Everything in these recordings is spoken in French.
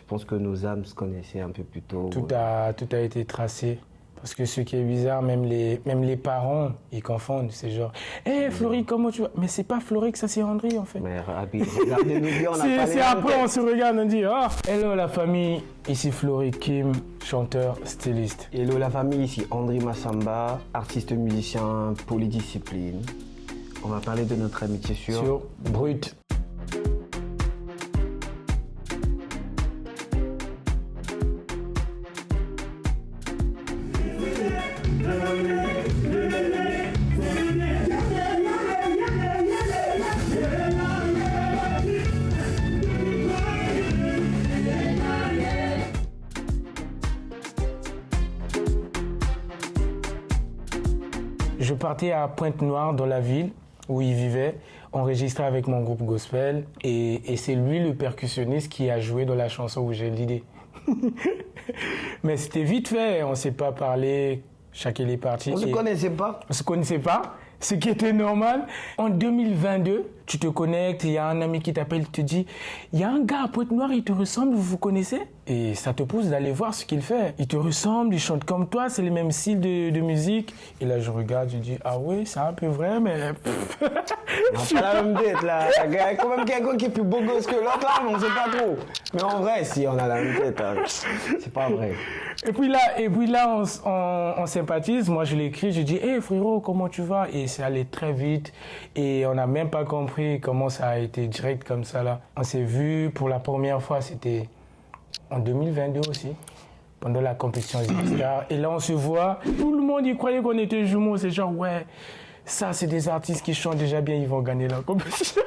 pense que nos âmes se connaissaient un peu plus tôt. Tout a été tracé. Parce que ce qui est bizarre, même les parents, ils confondent. C'est genre, hé Florie, comment tu vas? Mais c'est pas Florie que ça, c'est André en fait. Mais regardez-nous bien, on a pas C'est après, on se regarde, on dit, ah, hello la famille, ici Florie Kim, chanteur, styliste. Hello la famille, ici André Massamba, artiste musicien polydiscipline. On va parler de notre amitié sur Brut. Je partais à Pointe-Noire, dans la ville où il vivait, enregistré avec mon groupe gospel. Et c'est lui, le percussionniste, qui a joué dans la chanson où j'ai l'idée. Mais c'était vite fait, on ne s'est pas parlé, chacun est parti. On ne se connaissait pas. On ne se connaissait pas, ce qui était normal. En 2022, tu te connectes, il y a un ami qui t'appelle, il te dit, il y a un gars à Pointe-Noire, il te ressemble, vous vous connaissez? Et ça te pousse d'aller voir ce qu'il fait. Il te ressemble, il chante comme toi, c'est le même style de musique. Et là, je regarde, je dis, ah oui, c'est un peu vrai, mais... On n'a pas la même tête, là. Il y a quand même quelqu'un qui est plus beau gosse que l'autre, là, mais on ne sait pas trop. Mais en vrai, si, on a la même tête, hein. C'est pas vrai. Et puis là, on sympathise. Moi, je l'écris, je dis, hey frérot, comment tu vas? Et c'est allé très vite. Et on n'a même pas compris comment ça a été direct comme ça, là. On s'est vu pour la première fois, c'était en 2022 aussi, pendant la compétition Zipstar. Et là, on se voit. Tout le monde y croyait qu'on était jumeaux. C'est genre, ouais, ça, c'est des artistes qui chantent déjà bien, ils vont gagner la compétition.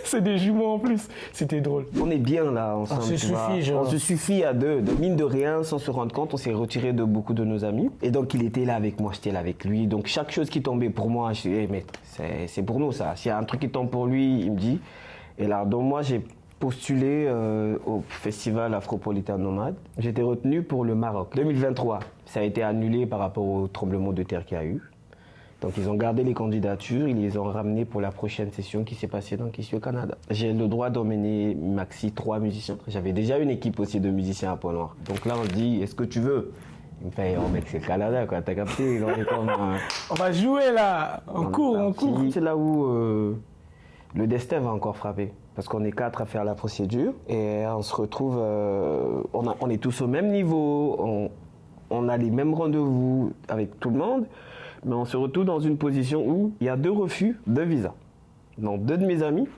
C'est des jumeaux en plus. C'était drôle. On est bien là ensemble. On se suffit à deux. De mine de rien, sans se rendre compte, on s'est retiré de beaucoup de nos amis. Et donc il était là avec moi, j'étais là avec lui. Donc chaque chose qui tombait pour moi, je disais, hey, maître, c'est pour nous ça. S'il y a un truc qui tombe pour lui, il me dit. Et là, donc moi j'ai postulé au festival Afropolitan Nomade. J'étais retenu pour le Maroc. 2023, ça a été annulé par rapport au tremblement de terre qu'il y a eu. Donc ils ont gardé les candidatures, ils les ont ramenées pour la prochaine session qui s'est passée ici au Canada. J'ai le droit d'emmener maxi 3 musiciens. J'avais déjà une équipe aussi de musiciens à Pôle-Noir. Donc là on dit, est-ce que tu veux? Il me fait, oh mec c'est le Canada quoi, t'as capté? On va jouer là, on court. C'est là où le destin va encore frapper. Parce qu'on est 4 à faire la procédure et on se retrouve, on est tous au même niveau, on a les mêmes rendez-vous avec tout le monde. Mais on se retrouve dans une position où il y a 2 refus de visa. Donc 2 de mes amis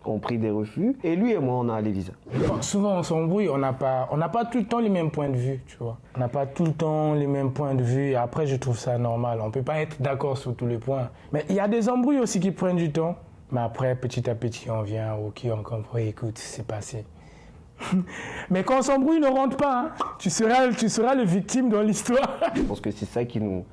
ont pris des refus et lui et moi on a les visas. Souvent on s'embrouille, on n'a pas tout le temps les mêmes points de vue, tu vois. On n'a pas tout le temps les mêmes points de vue et après je trouve ça normal. On ne peut pas être d'accord sur tous les points. Mais il y a des embrouilles aussi qui prennent du temps. Mais après petit à petit on vient, ok on comprend, écoute c'est passé. Mais quand on s'embrouille ne rentre pas, hein. Tu seras le victime dans l'histoire. Je pense que c'est ça qui nous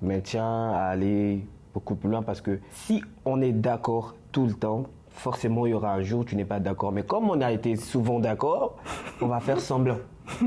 maintient à aller beaucoup plus loin parce que si on est d'accord tout le temps, forcément il y aura un jour où tu n'es pas d'accord. Mais comme on a été souvent d'accord, on va faire semblant.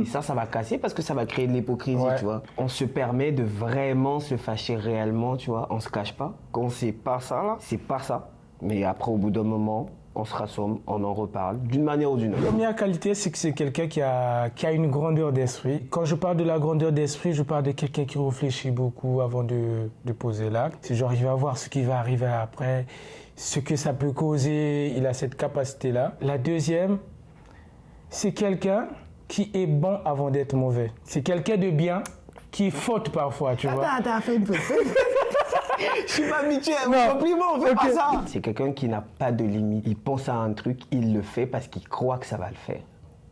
Et ça va casser parce que ça va créer de l'hypocrisie, ouais. Tu vois. On se permet de vraiment se fâcher réellement, tu vois. On se cache pas. Quand c'est pas ça, là, c'est pas ça. Mais après, au bout d'un moment, on se rassemble, on en reparle, d'une manière ou d'une autre. La première qualité, c'est que c'est quelqu'un qui a une grandeur d'esprit. Quand je parle de la grandeur d'esprit, je parle de quelqu'un qui réfléchit beaucoup avant de poser l'acte. C'est genre, il va voir ce qui va arriver après, ce que ça peut causer. Il a cette capacité-là. La deuxième, c'est quelqu'un qui est bon avant d'être mauvais. C'est quelqu'un de bien qui faute parfois, tu vois. T'as fait une petite... Je suis pas habitué à mon compliment, on fait pas ça. C'est quelqu'un qui n'a pas de limite. Il pense à un truc, il le fait parce qu'il croit que ça va le faire.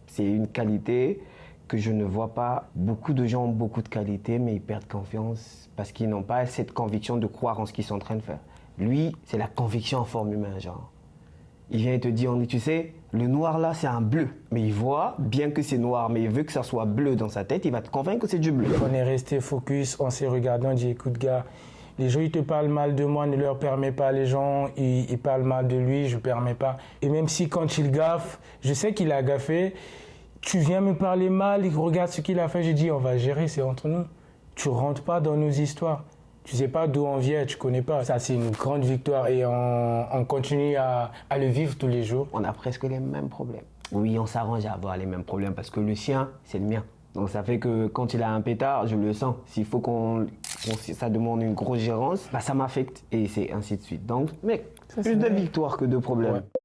C'est une qualité que je ne vois pas. Beaucoup de gens ont beaucoup de qualités, mais ils perdent confiance parce qu'ils n'ont pas cette conviction de croire en ce qu'ils sont en train de faire. Lui, c'est la conviction en forme humaine, genre. Il vient et te dit, tu sais, le noir là, c'est un bleu. Mais il voit bien que c'est noir, mais il veut que ça soit bleu dans sa tête, il va te convaincre que c'est du bleu. On est resté focus, on s'est regardé, on dit, écoute gars, les gens, ils te parlent mal de moi, ne leur permets pas. Les gens, ils parlent mal de lui, je ne permets pas. Et même si quand il gaffe, je sais qu'il a gaffé, tu viens me parler mal, regarde ce qu'il a fait, je dis, on va gérer, c'est entre nous. Tu ne rentres pas dans nos histoires. Tu ne sais pas d'où on vient, tu ne connais pas. Ça, c'est une grande victoire et on continue à le vivre tous les jours. On a presque les mêmes problèmes. Oui, on s'arrange à avoir les mêmes problèmes parce que le sien, c'est le mien. Donc ça fait que quand il a un pétard, je le sens. S'il faut ça demande une grosse gérance, bah ça m'affecte et c'est ainsi de suite. Donc, mec, plus de victoires que de problèmes. Ouais.